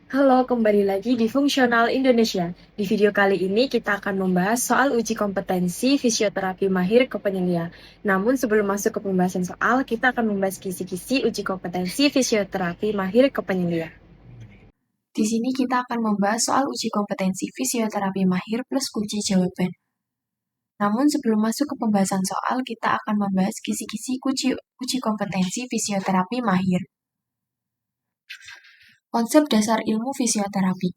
Halo, kembali lagi di Fungsional Indonesia. Di video kali ini kita akan membahas soal uji kompetensi fisioterapi mahir kepenyelia. Namun sebelum masuk ke pembahasan soal, kita akan membahas kisi-kisi uji kompetensi fisioterapi mahir kepenyelia. Di sini kita akan membahas soal uji kompetensi fisioterapi mahir plus kunci jawaban. Namun sebelum masuk ke pembahasan soal, kita akan membahas kisi-kisi uji kompetensi fisioterapi mahir. Konsep dasar ilmu fisioterapi.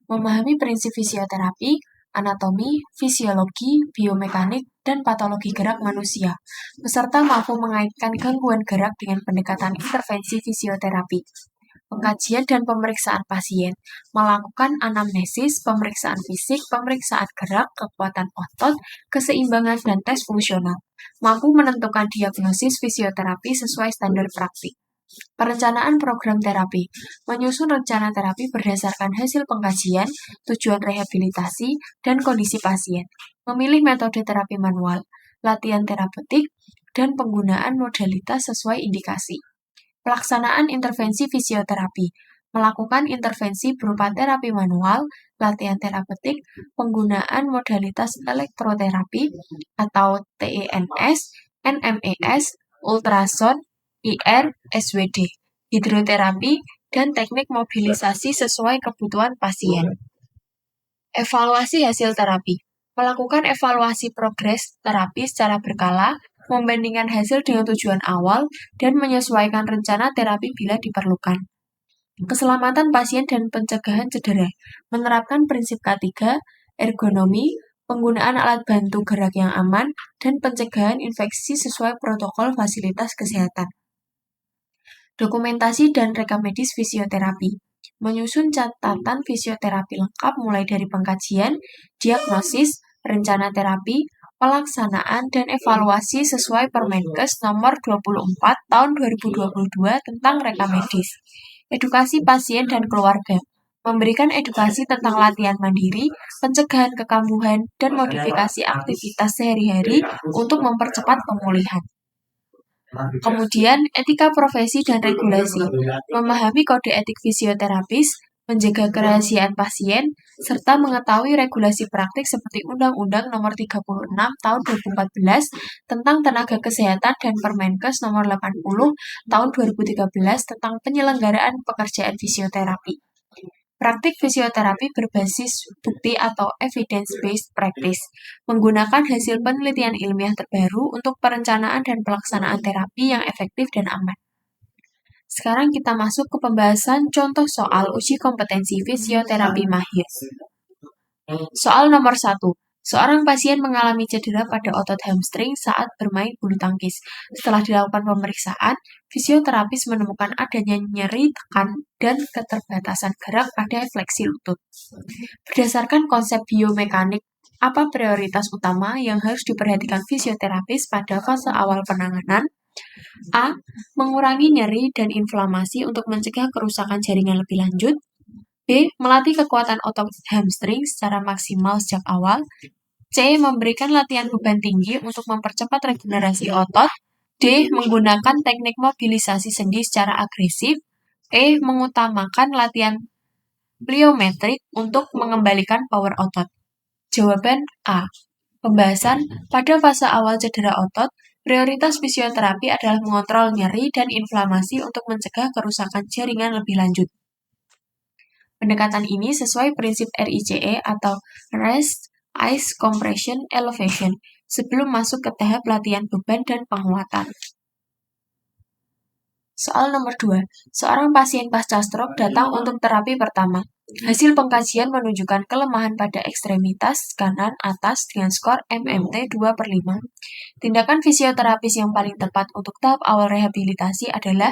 Memahami prinsip fisioterapi, anatomi, fisiologi, biomekanik, dan patologi gerak manusia. Peserta mampu mengaitkan gangguan gerak dengan pendekatan intervensi fisioterapi. Pengkajian dan pemeriksaan pasien, melakukan anamnesis, pemeriksaan fisik, pemeriksaan gerak, kekuatan otot, keseimbangan, dan tes fungsional. Mampu menentukan diagnosis fisioterapi sesuai standar praktik. Perencanaan program terapi, menyusun rencana terapi berdasarkan hasil pengkajian, tujuan rehabilitasi, dan kondisi pasien. Memilih metode terapi manual, latihan terapeutik, dan penggunaan modalitas sesuai indikasi. Pelaksanaan intervensi fisioterapi, melakukan intervensi berupa terapi manual, latihan terapeutik, penggunaan modalitas elektroterapi atau TENS, NMES, ultrasound, IR, SWD, hidroterapi, dan teknik mobilisasi sesuai kebutuhan pasien. Evaluasi hasil terapi. Melakukan evaluasi progres terapi secara berkala, membandingkan hasil dengan tujuan awal, dan menyesuaikan rencana terapi bila diperlukan. Keselamatan pasien dan pencegahan cedera. Menerapkan prinsip K3, ergonomi, penggunaan alat bantu gerak yang aman, dan pencegahan infeksi sesuai protokol fasilitas kesehatan. Dokumentasi dan rekam medis fisioterapi. Menyusun catatan fisioterapi lengkap mulai dari pengkajian, diagnosis, rencana terapi, pelaksanaan, dan evaluasi sesuai Permenkes nomor 24 tahun 2022 tentang rekam medis. Edukasi pasien dan keluarga. Memberikan edukasi tentang latihan mandiri, pencegahan kekambuhan, dan modifikasi aktivitas sehari-hari untuk mempercepat pemulihan. Kemudian, etika profesi dan regulasi, memahami kode etik fisioterapis, menjaga kerahasiaan pasien, serta mengetahui regulasi praktik seperti Undang-Undang Nomor 36 Tahun 2014 tentang Tenaga Kesehatan dan Permenkes Nomor 80 Tahun 2013 tentang penyelenggaraan pekerjaan fisioterapi. Praktik fisioterapi berbasis bukti atau evidence-based practice, menggunakan hasil penelitian ilmiah terbaru untuk perencanaan dan pelaksanaan terapi yang efektif dan aman. Sekarang kita masuk ke pembahasan contoh soal uji kompetensi fisioterapi mahir. Soal nomor 1. Seorang pasien mengalami cedera pada otot hamstring saat bermain bulu tangkis. Setelah dilakukan pemeriksaan, fisioterapis menemukan adanya nyeri tekan dan keterbatasan gerak pada fleksi lutut. Berdasarkan konsep biomekanik, apa prioritas utama yang harus diperhatikan fisioterapis pada fase awal penanganan? A. Mengurangi nyeri dan inflamasi untuk mencegah kerusakan jaringan lebih lanjut. B. Melatih kekuatan otot hamstring secara maksimal sejak awal. C. Memberikan latihan beban tinggi untuk mempercepat regenerasi otot. D. Menggunakan teknik mobilisasi sendi secara agresif. E. Mengutamakan latihan pliometrik untuk mengembalikan power otot. Jawaban A. Pembahasan pada fase awal cedera otot, prioritas fisioterapi adalah mengontrol nyeri dan inflamasi untuk mencegah kerusakan jaringan lebih lanjut. Pendekatan ini sesuai prinsip RICE atau Rest, Ice, Compression, Elevation sebelum masuk ke tahap latihan beban dan penguatan. Soal nomor 2. Seorang pasien pasca stroke datang untuk terapi pertama. Hasil pengkajian menunjukkan kelemahan pada ekstremitas kanan atas dengan skor MMT 2/5. Tindakan fisioterapis yang paling tepat untuk tahap awal rehabilitasi adalah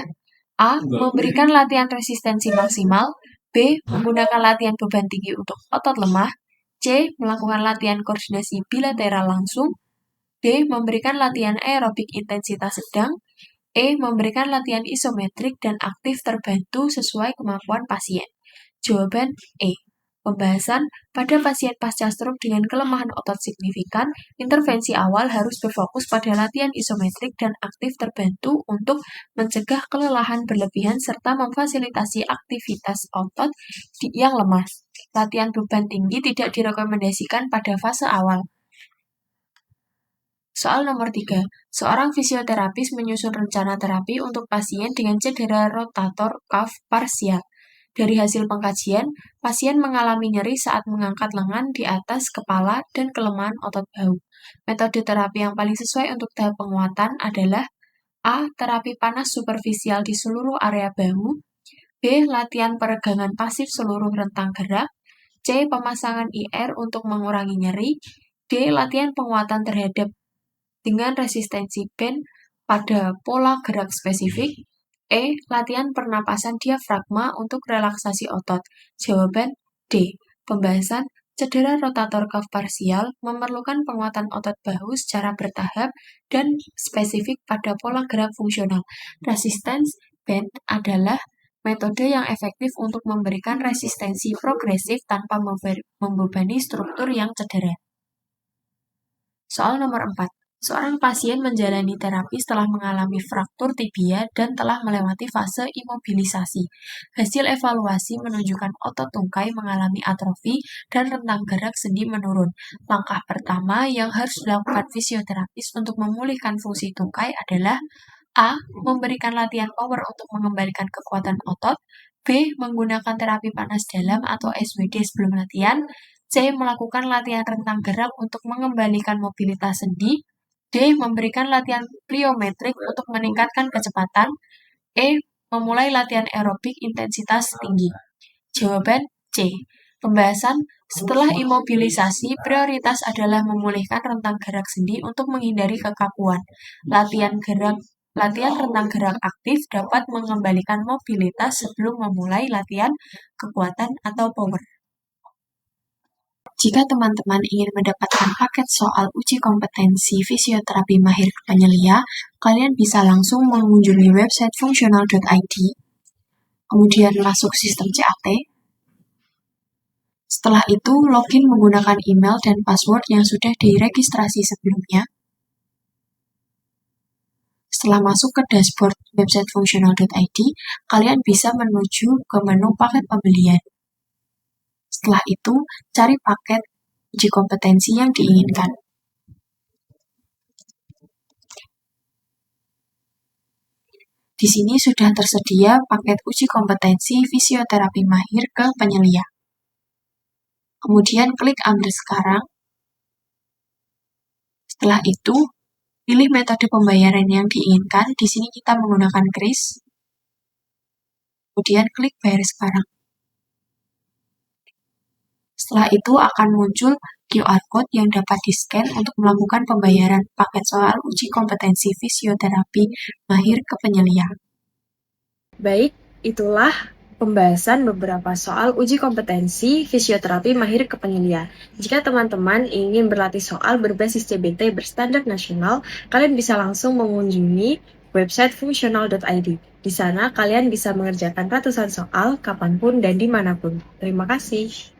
A. Memberikan latihan resistensi maksimal. B. Menggunakan latihan beban tinggi untuk otot lemah. C. Melakukan latihan koordinasi bilateral langsung. D. Memberikan latihan aerobik intensitas sedang. E. Memberikan latihan isometrik dan aktif terbantu sesuai kemampuan pasien. Jawaban E. Pembahasan pada pasien pasca stroke dengan kelemahan otot signifikan, intervensi awal harus berfokus pada latihan isometrik dan aktif terbantu untuk mencegah kelelahan berlebihan serta memfasilitasi aktivitas otot yang lemah. Latihan beban tinggi tidak direkomendasikan pada fase awal. Soal nomor 3. Seorang fisioterapis menyusun rencana terapi untuk pasien dengan cedera rotator cuff parsial. Dari hasil pengkajian, pasien mengalami nyeri saat mengangkat lengan di atas kepala dan kelemahan otot bahu. Metode terapi yang paling sesuai untuk tahap penguatan adalah A. Terapi panas superficial di seluruh area bahu. B. Latihan peregangan pasif seluruh rentang gerak. C. Pemasangan IR untuk mengurangi nyeri. D. Latihan penguatan terhadap dengan resistensi band pada pola gerak spesifik. E. Latihan pernapasan diafragma untuk relaksasi otot. Jawaban D. Pembahasan cedera rotator cuff parsial memerlukan penguatan otot bahu secara bertahap dan spesifik pada pola gerak fungsional. Resistance band adalah metode yang efektif untuk memberikan resistensi progresif tanpa membebani struktur yang cedera. Soal nomor 4. Seorang pasien menjalani terapi setelah mengalami fraktur tibia dan telah melewati fase imobilisasi. Hasil evaluasi menunjukkan otot tungkai mengalami atrofi dan rentang gerak sendi menurun. Langkah pertama yang harus dilakukan fisioterapis untuk memulihkan fungsi tungkai adalah A. Memberikan latihan power untuk mengembalikan kekuatan otot. B. Menggunakan terapi panas dalam atau SWD sebelum latihan. C. Melakukan latihan rentang gerak untuk mengembalikan mobilitas sendi. D. Memberikan latihan pliometrik untuk meningkatkan kecepatan. E. Memulai latihan aerobik intensitas tinggi. Jawaban C. Pembahasan setelah imobilisasi, prioritas adalah memulihkan rentang gerak sendi untuk menghindari kekakuan. Latihan rentang gerak aktif dapat mengembalikan mobilitas sebelum memulai latihan kekuatan atau power. Jika teman-teman ingin mendapatkan paket soal uji kompetensi fisioterapi mahir penyelia, kalian bisa langsung mengunjungi website functional.id, kemudian masuk sistem CAT. Setelah itu, login menggunakan email dan password yang sudah diregistrasi sebelumnya. Setelah masuk ke dashboard website functional.id, kalian bisa menuju ke menu paket pembelian. Setelah itu, cari paket uji kompetensi yang diinginkan. Di sini sudah tersedia paket uji kompetensi fisioterapi mahir ke penyelia. Kemudian klik ambil sekarang. Setelah itu, pilih metode pembayaran yang diinginkan. Di sini kita menggunakan kris. Kemudian klik bayar sekarang. Setelah itu akan muncul QR Code yang dapat di-scan untuk melakukan pembayaran paket soal uji kompetensi fisioterapi mahir ke penyelia. Baik, itulah pembahasan beberapa soal uji kompetensi fisioterapi mahir ke penyelia. Jika teman-teman ingin berlatih soal berbasis CBT berstandar nasional, kalian bisa langsung mengunjungi website functional.id. Di sana kalian bisa mengerjakan ratusan soal kapanpun dan dimanapun. Terima kasih.